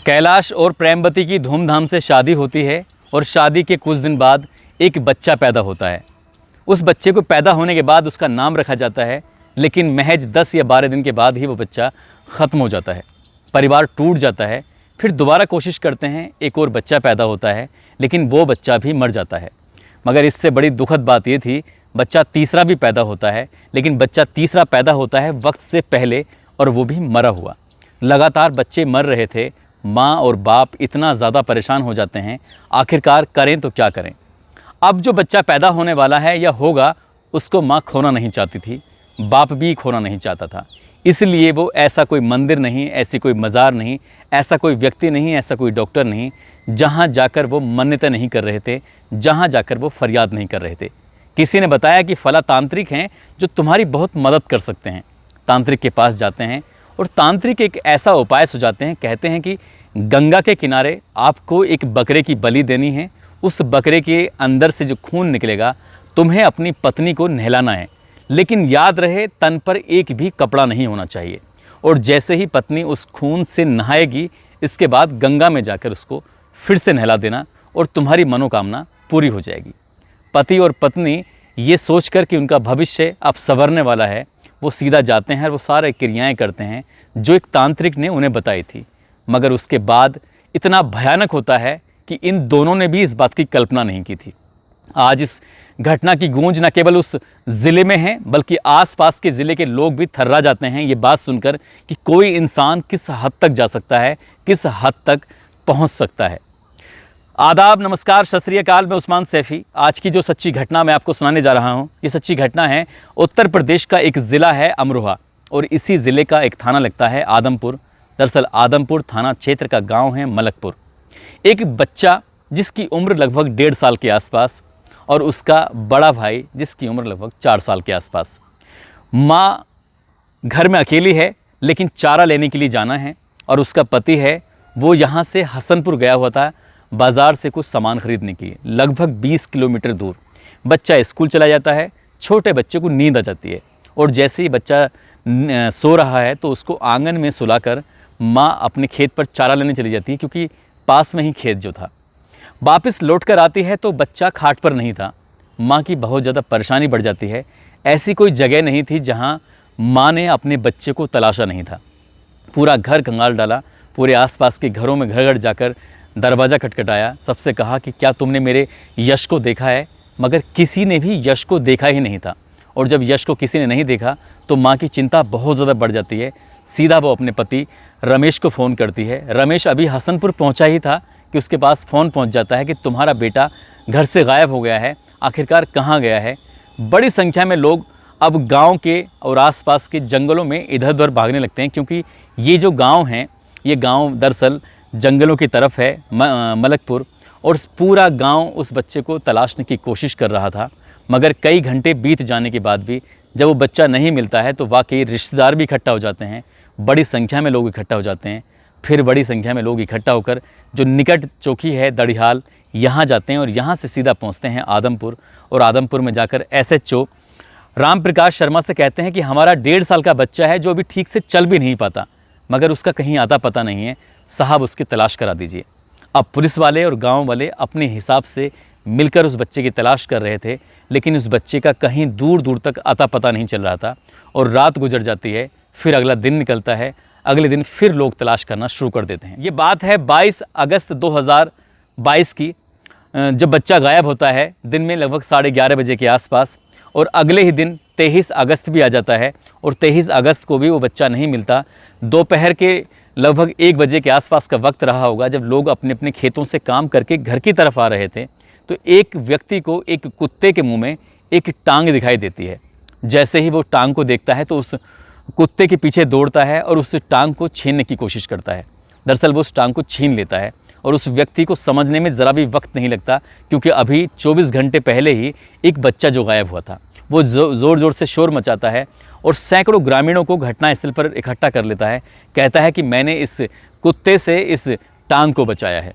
कैलाश और प्रेमवती की धूमधाम से शादी होती है और शादी के कुछ दिन बाद एक बच्चा पैदा होता है। उस बच्चे को पैदा होने के बाद उसका नाम रखा जाता है, लेकिन महज 10 या 12 दिन के बाद ही वो बच्चा ख़त्म हो जाता है। परिवार टूट जाता है। फिर दोबारा कोशिश करते हैं, एक और बच्चा पैदा होता है, लेकिन वो बच्चा भी मर जाता है। मगर इससे बड़ी दुखद बात ये थी, बच्चा तीसरा भी पैदा होता है, लेकिन बच्चा तीसरा पैदा होता है वक्त से पहले और वो भी मरा हुआ। लगातार बच्चे मर रहे थे। माँ और बाप इतना ज़्यादा परेशान हो जाते हैं, आखिरकार करें तो क्या करें। अब जो बच्चा पैदा होने वाला है या होगा, उसको माँ खोना नहीं चाहती थी, बाप भी खोना नहीं चाहता था। इसलिए वो ऐसा कोई मंदिर नहीं, ऐसी कोई मज़ार नहीं, ऐसा कोई व्यक्ति नहीं, ऐसा कोई डॉक्टर नहीं, जहाँ जाकर वो मन्नतें नहीं कर रहे थे, जहाँ जाकर वो फरियाद नहीं कर रहे थे। किसी ने बताया कि फला तांत्रिक हैं जो तुम्हारी बहुत मदद कर सकते हैं। तांत्रिक के पास जाते हैं और तांत्रिक एक ऐसा उपाय सुझाते हैं। कहते हैं कि गंगा के किनारे आपको एक बकरे की बलि देनी है। उस बकरे के अंदर से जो खून निकलेगा, तुम्हें अपनी पत्नी को नहलाना है, लेकिन याद रहे तन पर एक भी कपड़ा नहीं होना चाहिए। और जैसे ही पत्नी उस खून से नहाएगी, इसके बाद गंगा में जाकर उसको फिर से नहला देना और तुम्हारी मनोकामना पूरी हो जाएगी। पति और पत्नी ये सोचकर कि उनका भविष्य अब संवरने वाला है, वो सीधा जाते हैं और वो सारे क्रियाएं करते हैं जो एक तांत्रिक ने उन्हें बताई थी। मगर उसके बाद इतना भयानक होता है कि इन दोनों ने भी इस बात की कल्पना नहीं की थी। आज इस घटना की गूंज न केवल उस ज़िले में है, बल्कि आसपास के ज़िले के लोग भी थर्रा जाते हैं ये बात सुनकर कि कोई इंसान किस हद तक जा सकता है, किस हद तक पहुंच सकता है। आदाब, नमस्कार, सत श्री अकाल। मैं उस्मान सैफ़ी। आज की जो सच्ची घटना मैं आपको सुनाने जा रहा हूँ, ये सच्ची घटना है उत्तर प्रदेश का एक ज़िला है अमरोहा, और इसी ज़िले का एक थाना लगता है आदमपुर। दरअसल आदमपुर थाना क्षेत्र का गांव है मलकपुर। एक बच्चा जिसकी उम्र लगभग 1.5 साल के आसपास, और उसका बड़ा भाई जिसकी उम्र लगभग 4 साल के आसपास। माँ घर में अकेली है, लेकिन चारा लेने के लिए जाना है, और उसका पति है वो यहाँ से हसनपुर गया हुआ था बाज़ार से कुछ सामान खरीदने के लिए, लगभग 20 किलोमीटर दूर। बच्चा स्कूल चला जाता है। छोटे बच्चे को नींद आ जाती है, और जैसे ही बच्चा सो रहा है तो उसको आंगन में सुलाकर माँ अपने खेत पर चारा लेने चली जाती है, क्योंकि पास में ही खेत जो था। वापस लौटकर आती है तो बच्चा खाट पर नहीं था। माँ की बहुत ज़्यादा परेशानी बढ़ जाती है। ऐसी कोई जगह नहीं थी जहाँ माँ ने अपने बच्चे को तलाशा नहीं था। पूरा घर कंगाल डाला, पूरे आसपास के घरों में घर घर जाकर दरवाज़ा खटखटाया, सबसे कहा कि क्या तुमने मेरे यश को देखा है? मगर किसी ने भी यश को देखा ही नहीं था। और जब यश को किसी ने नहीं देखा तो माँ की चिंता बहुत ज़्यादा बढ़ जाती है। सीधा वो अपने पति रमेश को फ़ोन करती है। रमेश अभी हसनपुर पहुँचा ही था कि उसके पास फ़ोन पहुँच जाता है कि तुम्हारा बेटा घर से गायब हो गया है, आखिरकार कहाँ गया है। बड़ी संख्या में लोग अब गांव के और आसपास के जंगलों में इधर उधर भागने लगते हैं, क्योंकि ये जो गांव हैं, ये गांव दरअसल जंगलों की तरफ है मलकपुर, और पूरा गांव उस बच्चे को तलाशने की कोशिश कर रहा था। मगर कई घंटे बीत जाने के बाद भी जब वो बच्चा नहीं मिलता है तो वाकई रिश्तेदार भी इकट्ठा हो जाते हैं, बड़ी संख्या में लोग इकट्ठा हो जाते हैं। फिर बड़ी संख्या में लोग इकट्ठा होकर जो निकट चौकी है दड़िहाल, यहाँ जाते हैं और यहाँ से सीधा पहुँचते हैं आदमपुर। और आदमपुर में जाकर SHO राम प्रकाश शर्मा से कहते हैं कि हमारा 1.5 साल का बच्चा है जो अभी ठीक से चल भी नहीं पाता, मगर उसका कहीं आता पता नहीं है, साहब उसकी तलाश करा दीजिए। अब पुलिस वाले और गांव वाले अपने हिसाब से मिलकर उस बच्चे की तलाश कर रहे थे, लेकिन उस बच्चे का कहीं दूर दूर तक आता पता नहीं चल रहा था। और रात गुजर जाती है, फिर अगला दिन निकलता है। अगले दिन फिर लोग तलाश करना शुरू कर देते हैं। ये बात है 22 अगस्त 2022 की, जब बच्चा गायब होता है दिन में लगभग 11:30 बजे के आसपास। और अगले ही दिन 23 अगस्त भी आ जाता है, और 23 अगस्त को भी वो बच्चा नहीं मिलता। दोपहर के लगभग 1 बजे के आसपास का वक्त रहा होगा, जब लोग अपने अपने खेतों से काम करके घर की तरफ आ रहे थे, तो एक व्यक्ति को एक कुत्ते के मुंह में एक टांग दिखाई देती है। जैसे ही वो टांग को देखता है तो उस कुत्ते के पीछे दौड़ता है और उस टांग को छीनने की कोशिश करता है। दरअसल वो उस टांग को छीन लेता है, और उस व्यक्ति को समझने में ज़रा भी वक्त नहीं लगता, क्योंकि अभी 24 घंटे पहले ही एक बच्चा जो गायब हुआ था। वो ज़ोर ज़ोर से शोर मचाता है और सैकड़ों ग्रामीणों को घटनास्थल पर इकट्ठा कर लेता है। कहता है कि मैंने इस कुत्ते से इस टांग को बचाया है।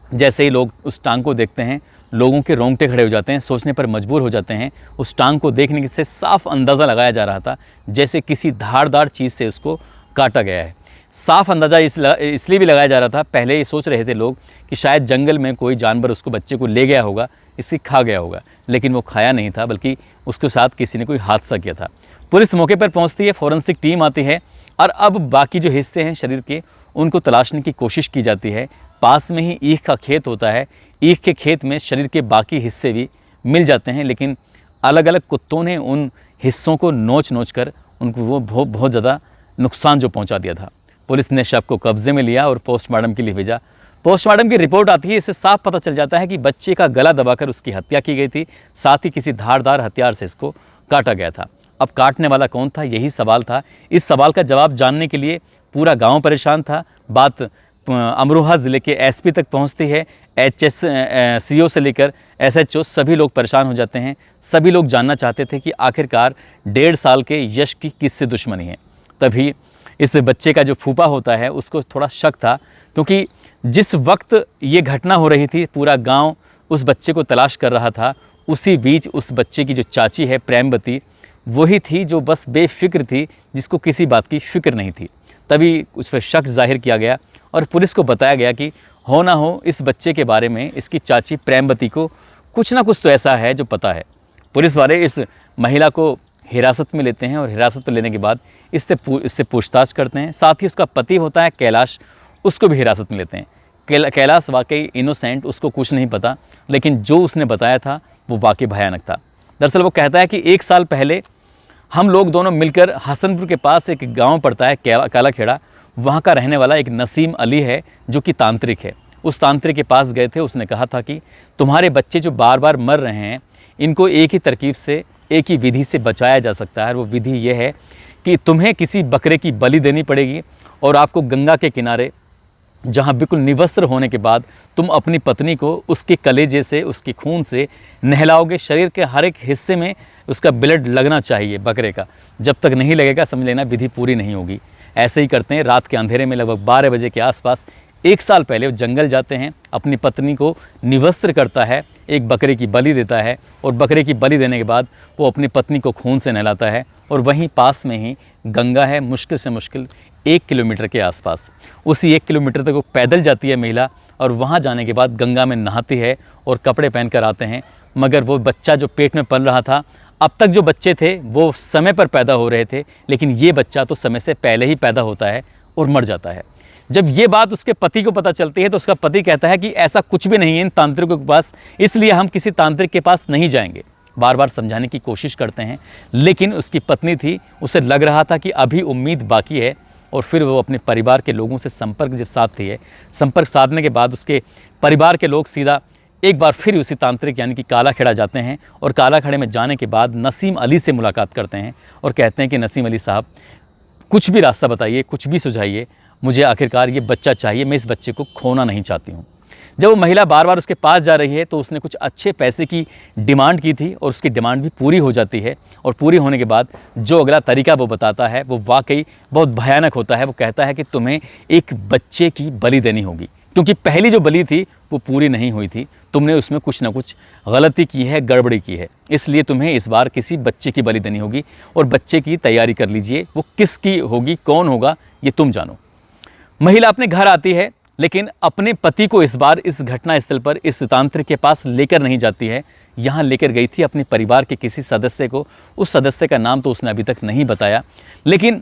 जैसे ही लोग उस टांग को देखते हैं, लोगों के रोंगटे खड़े हो जाते हैं, सोचने पर मजबूर हो जाते हैं। उस टांग को देखने से साफ अंदाज़ा लगाया जा रहा था जैसे किसी धारदार चीज़ से उसको काटा गया है। साफ अंदाज़ा इसलिए भी लगाया जा रहा था, पहले ये सोच रहे थे लोग कि शायद जंगल में कोई जानवर उसको बच्चे को ले गया होगा, इसे खा गया होगा, लेकिन वो खाया नहीं था, बल्कि उसके साथ किसी ने कोई हादसा किया था। पुलिस मौके पर पहुंचती है, फॉरेंसिक टीम आती है और अब बाकी जो हिस्से हैं शरीर के उनको तलाशने की कोशिश की जाती है। पास में ही ईख का खेत होता है, ईख के खेत में शरीर के बाकी हिस्से भी मिल जाते हैं, लेकिन अलग अलग कुत्तों ने उन हिस्सों को नोच कर उनको वो बहुत ज़्यादा नुकसान जो पहुंचा दिया था। पुलिस ने शव को कब्जे में लिया और पोस्टमार्टम के लिए भेजा। पोस्टमार्टम की रिपोर्ट आती है, इससे साफ पता चल जाता है कि बच्चे का गला दबाकर उसकी हत्या की गई थी, साथ ही किसी धारदार हथियार से इसको काटा गया था। अब काटने वाला कौन था, यही सवाल था। इस सवाल का जवाब जानने के लिए पूरा गांव परेशान था। बात अमरोहा ज़िले के एसपी तक पहुंचती है। सीओ से लेकर एसएचओ सभी लोग परेशान हो जाते हैं। सभी लोग जानना चाहते थे कि आखिरकार 1.5 साल के यश की किससे दुश्मनी है। तभी इस बच्चे का जो फूफा होता है उसको थोड़ा शक था, क्योंकि जिस वक्त ये घटना हो रही थी पूरा गांव उस बच्चे को तलाश कर रहा था। उसी बीच उस बच्चे की जो चाची है प्रेमवती, वही थी जो बस बेफिक्र थी, जिसको किसी बात की फिक्र नहीं थी। तभी उस पर शक जाहिर किया गया और पुलिस को बताया गया कि हो ना हो इस बच्चे के बारे में इसकी चाची प्रेमवती को कुछ ना कुछ तो ऐसा है जो पता है। पुलिस वाले इस महिला को हिरासत में लेते हैं और हिरासत में लेने के बाद इससे पूछताछ करते हैं। साथ ही उसका पति होता है कैलाश, उसको भी हिरासत में लेते हैं। कैलाश वाकई इनोसेंट, उसको कुछ नहीं पता, लेकिन जो उसने बताया था वो वाकई भयानक था। दरअसल वो कहता है कि 1 साल पहले हम लोग दोनों मिलकर हसनपुर के पास एक गांव पड़ता है काला खेड़ा, वहाँ का रहने वाला एक नसीम अली है जो कि तांत्रिक है। उस तांत्रिक के पास गए थे। उसने कहा था कि तुम्हारे बच्चे जो बार बार मर रहे हैं, इनको एक ही तरकीब से, एक ही विधि से बचाया जा सकता है। और वो विधि ये है कि तुम्हें किसी बकरे की बलि देनी पड़ेगी और आपको गंगा के किनारे, जहाँ बिल्कुल निवस्त्र होने के बाद तुम अपनी पत्नी को उसके कलेजे से, उसके खून से नहलाओगे। शरीर के हर एक हिस्से में उसका ब्लड लगना चाहिए बकरे का। जब तक नहीं लगेगा समझ लेना विधि पूरी नहीं होगी। ऐसे ही करते हैं। रात के अंधेरे में लगभग 12 बजे के आसपास 1 साल पहले वो जंगल जाते हैं, अपनी पत्नी को निवस्त्र करता है, एक बकरे की बलि देता है और बकरे की बलि देने के बाद वो अपनी पत्नी को खून से नहलाता है। और वहीं पास में ही गंगा है, मुश्किल से मुश्किल 1 किलोमीटर के आसपास। उसी 1 किलोमीटर तक वो पैदल जाती है महिला और वहाँ जाने के बाद गंगा में नहाती है और कपड़े पहन कर आते हैं। मगर वो बच्चा जो पेट में पल रहा था, अब तक जो बच्चे थे वो समय पर पैदा हो रहे थे, लेकिन ये बच्चा तो समय से पहले ही पैदा होता है और मर जाता है। जब ये बात उसके पति को पता चलती है तो उसका पति कहता है कि ऐसा कुछ भी नहीं है इन तांत्रिकों के पास, इसलिए हम किसी तांत्रिक के पास नहीं जाएंगे। बार बार समझाने की कोशिश करते हैं, लेकिन उसकी पत्नी थी, उसे लग रहा था कि अभी उम्मीद बाकी है। और फिर वो अपने परिवार के लोगों से संपर्क जब साधती है, संपर्क साधने के बाद उसके परिवार के लोग सीधा एक बार फिर उसी तांत्रिक यानी कि काला खेड़ा जाते हैं। और काला खेड़े में जाने के बाद नसीम अली से मुलाकात करते हैं और कहते हैं कि नसीम अली साहब, कुछ भी रास्ता बताइए, कुछ भी सुझाइए, मुझे आखिरकार ये बच्चा चाहिए, मैं इस बच्चे को खोना नहीं चाहती हूँ। जब वो महिला बार बार उसके पास जा रही है तो उसने कुछ अच्छे पैसे की डिमांड की थी और उसकी डिमांड भी पूरी हो जाती है। और पूरी होने के बाद जो अगला तरीका वो बताता है वो वाकई बहुत भयानक होता है। वो कहता है कि तुम्हें एक बच्चे की बलि देनी होगी, क्योंकि पहली जो बलि थी वो पूरी नहीं हुई थी, तुमने उसमें कुछ ना कुछ गलती की है, गड़बड़ी की है, इसलिए तुम्हें इस बार किसी बच्चे की बलि देनी होगी और बच्चे की तैयारी कर लीजिए। वो किसकी होगी, कौन होगा, ये तुम जानो। महिला अपने घर आती है, लेकिन अपने पति को इस बार इस घटना स्थल पर इस तांत्रिक के पास लेकर नहीं जाती है। यहाँ लेकर गई थी अपने परिवार के किसी सदस्य को। उस सदस्य का नाम तो उसने अभी तक नहीं बताया, लेकिन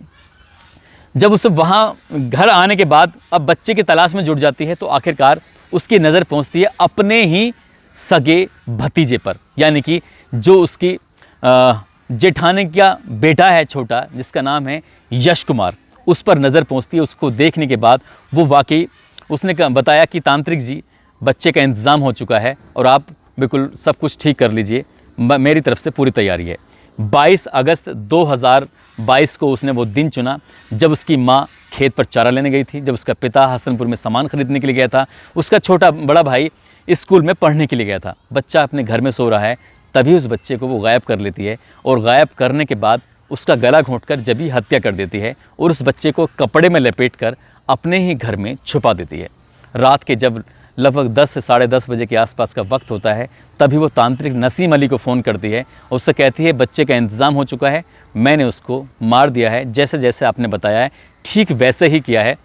जब उसे वहाँ घर आने के बाद अब बच्चे की तलाश में जुट जाती है तो आखिरकार उसकी नज़र पहुँचती है अपने ही सगे भतीजे पर, यानी कि जो उसकी जेठानी का बेटा है छोटा, जिसका नाम है यश कुमार, उस पर नज़र पहुँचती है। उसको देखने के बाद वो वाकई उसने बताया कि तांत्रिक जी, बच्चे का इंतज़ाम हो चुका है और आप बिल्कुल सब कुछ ठीक कर लीजिए, मेरी तरफ से पूरी तैयारी है। 22 अगस्त 2022 को उसने वो दिन चुना जब उसकी माँ खेत पर चारा लेने गई थी, जब उसका पिता हसनपुर में सामान खरीदने के लिए गया था, उसका बड़ा भाई स्कूल में पढ़ने के लिए गया था। बच्चा अपने घर में सो रहा है, तभी उस बच्चे को वो गायब कर लेती है और गायब करने के बाद उसका गला घोंटकर जब ही हत्या कर देती है और उस बच्चे को कपड़े में लपेटकर अपने ही घर में छुपा देती है। रात के जब लगभग 10 से साढ़े 10 बजे के आसपास का वक्त होता है। तभी वो तांत्रिक नसीम अली को फ़ोन करती है और उससे कहती है बच्चे का इंतज़ाम हो चुका है, मैंने उसको मार दिया है, जैसे जैसे आपने बताया है ठीक वैसे ही किया है।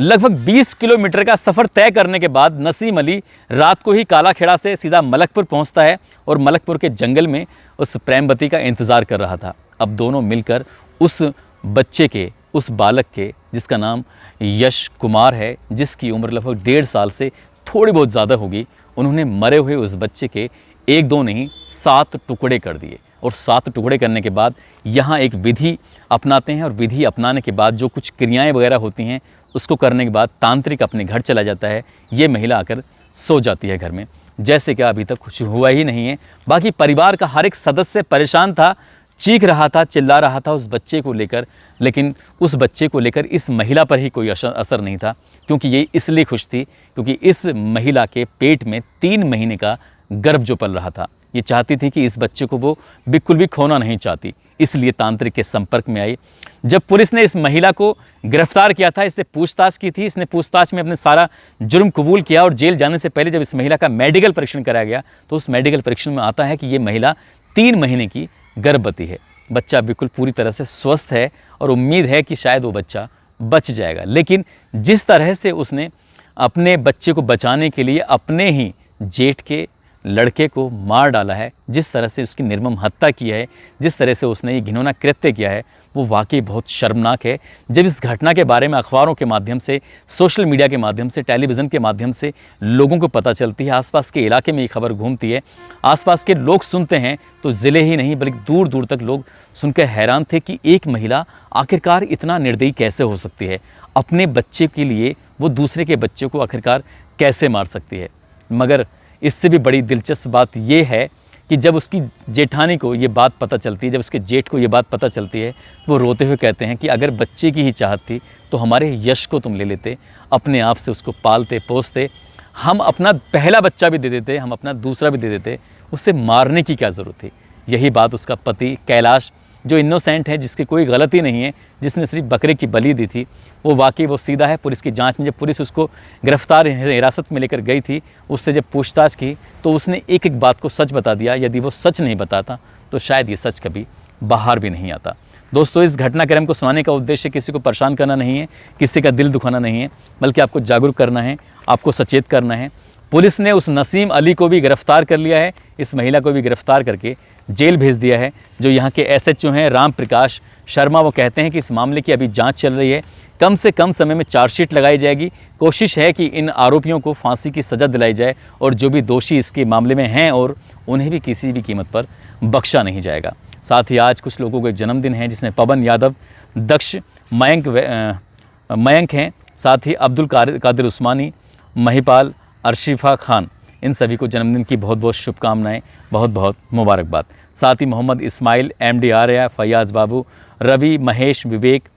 लगभग 20 किलोमीटर का सफ़र तय करने के बाद नसीम अली रात को ही कालाखेड़ा से सीधा मलकपुर पहुंचता है और मलकपुर के जंगल में उस प्रेमवती का इंतज़ार कर रहा था। अब दोनों मिलकर उस बच्चे के, उस बालक के, जिसका नाम यश कुमार है, जिसकी उम्र लगभग 1.5 साल से थोड़ी बहुत ज़्यादा होगी, उन्होंने मरे हुए उस बच्चे के 1-2 नहीं 7 टुकड़े कर दिए। और 7 टुकड़े करने के बाद यहाँ एक विधि अपनाते हैं और विधि अपनाने के बाद जो कुछ क्रियाएं वगैरह होती हैं उसको करने के बाद तांत्रिक अपने घर चला जाता है। ये महिला आकर सो जाती है घर में, जैसे कि अभी तक कुछ हुआ ही नहीं है। बाकी परिवार का हर एक सदस्य परेशान था, चीख रहा था, चिल्ला रहा था उस बच्चे को लेकर, लेकिन उस बच्चे को लेकर इस महिला पर ही कोई असर नहीं था, क्योंकि ये इसलिए खुश थी क्योंकि इस महिला के पेट में 3 महीने का गर्भ जो पल रहा था। ये चाहती थी कि इस बच्चे को वो बिल्कुल भी खोना नहीं चाहती, इसलिए तांत्रिक के संपर्क में आई। जब पुलिस ने इस महिला को गिरफ्तार किया था, इससे पूछताछ की थी, इसने पूछताछ में अपने सारा जुर्म कबूल किया और जेल जाने से पहले जब इस महिला का मेडिकल परीक्षण कराया गया तो उस मेडिकल परीक्षण में आता है कि ये महिला 3 महीने की गर्भवती है। बच्चा बिल्कुल पूरी तरह से स्वस्थ है और उम्मीद है कि शायद वो बच्चा बच जाएगा। लेकिन जिस तरह से उसने अपने बच्चे को बचाने के लिए अपने ही जेठ के लड़के को मार डाला है, जिस तरह से उसकी निर्मम हत्या की है, जिस तरह से उसने ये घिनौना कृत्य किया है, वो वाकई बहुत शर्मनाक है। जब इस घटना के बारे में अखबारों के माध्यम से, सोशल मीडिया के माध्यम से, टेलीविज़न के माध्यम से लोगों को पता चलती है, आसपास के इलाके में ये खबर घूमती है, आसपास के लोग सुनते हैं तो ज़िले ही नहीं बल्कि दूर दूर तक लोग सुनकर हैरान थे कि एक महिला आखिरकार इतना निर्दयी कैसे हो सकती है, अपने बच्चे के लिए वो दूसरे के बच्चे को आखिरकार कैसे मार सकती है। मगर इससे भी बड़ी दिलचस्प बात ये है कि जब उसकी जेठानी को ये बात पता चलती है, जब उसके जेठ को ये बात पता चलती है, वो रोते हुए कहते हैं कि अगर बच्चे की ही चाहत थी तो हमारे यश को तुम ले लेते, अपने आप से उसको पालते पोसते, हम अपना पहला बच्चा भी दे देते, हम अपना दूसरा भी दे देते, उसे मारने की क्या ज़रूरत थी। यही बात उसका पति कैलाश, जो इनोसेंट है, जिसकी कोई गलती नहीं है, जिसने सिर्फ बकरे की बलि दी थी, वो वाकई वो सीधा है। पुलिस की जांच में जब पुलिस उसको गिरफ्तार हिरासत में लेकर गई थी, उससे जब पूछताछ की तो उसने एक एक बात को सच बता दिया। यदि वो सच नहीं बताता तो शायद ये सच कभी बाहर भी नहीं आता। दोस्तों, इस घटनाक्रम को सुनाने का उद्देश्य किसी को परेशान करना नहीं है, किसी का दिल दुखाना नहीं है, बल्कि आपको जागरूक करना है, आपको सचेत करना है। पुलिस ने उस नसीम अली को भी गिरफ्तार कर लिया है, इस महिला को भी गिरफ्तार करके जेल भेज दिया है। जो यहाँ के SHO हैं राम प्रकाश शर्मा, वो कहते हैं कि इस मामले की अभी जांच चल रही है, कम से कम समय में चार्जशीट लगाई जाएगी। कोशिश है कि इन आरोपियों को फांसी की सज़ा दिलाई जाए और जो भी दोषी इसके मामले में हैं और उन्हें भी किसी भी कीमत पर बख्शा नहीं जाएगा। साथ ही आज कुछ लोगों का जन्मदिन है, जिसमें पवन यादव, दक्ष, मयंक हैं, साथ ही अब्दुल कादिर उस्मानी, महिपाल, अर्शिफा खान, इन सभी को जन्मदिन की बहुत बहुत शुभकामनाएं, बहुत बहुत मुबारकबाद। साथ ही मोहम्मद इस्माइल, MD आर्या, फैयाज़ बाबू, रवि, महेश, विवेक,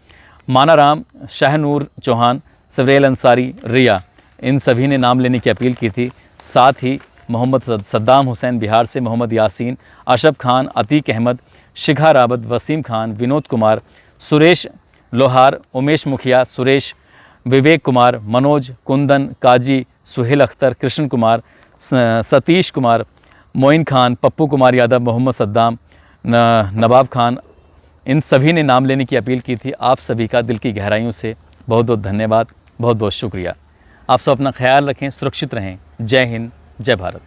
मानाराम, शाहनूर चौहान, सवरेल अंसारी, रिया, इन सभी ने नाम लेने की अपील की थी। साथ ही मोहम्मद सद्दाम हुसैन बिहार से, मोहम्मद यासीन, अशरफ खान, अतीक अहमद, शिखा रावत, वसीम खान, विनोद कुमार, सुरेश लोहार, उमेश मुखिया, सुरेश, विवेक कुमार, मनोज, कुंदन, काजी, सुहेल अख्तर, कृष्ण कुमार, सतीश कुमार, मोइन खान, पप्पू कुमार यादव, मोहम्मद सद्दाम, नवाब खान, इन सभी ने नाम लेने की अपील की थी। आप सभी का दिल की गहराइयों से बहुत बहुत धन्यवाद, बहुत बहुत शुक्रिया। आप सब अपना ख्याल रखें, सुरक्षित रहें। जय हिंद, जय भारत।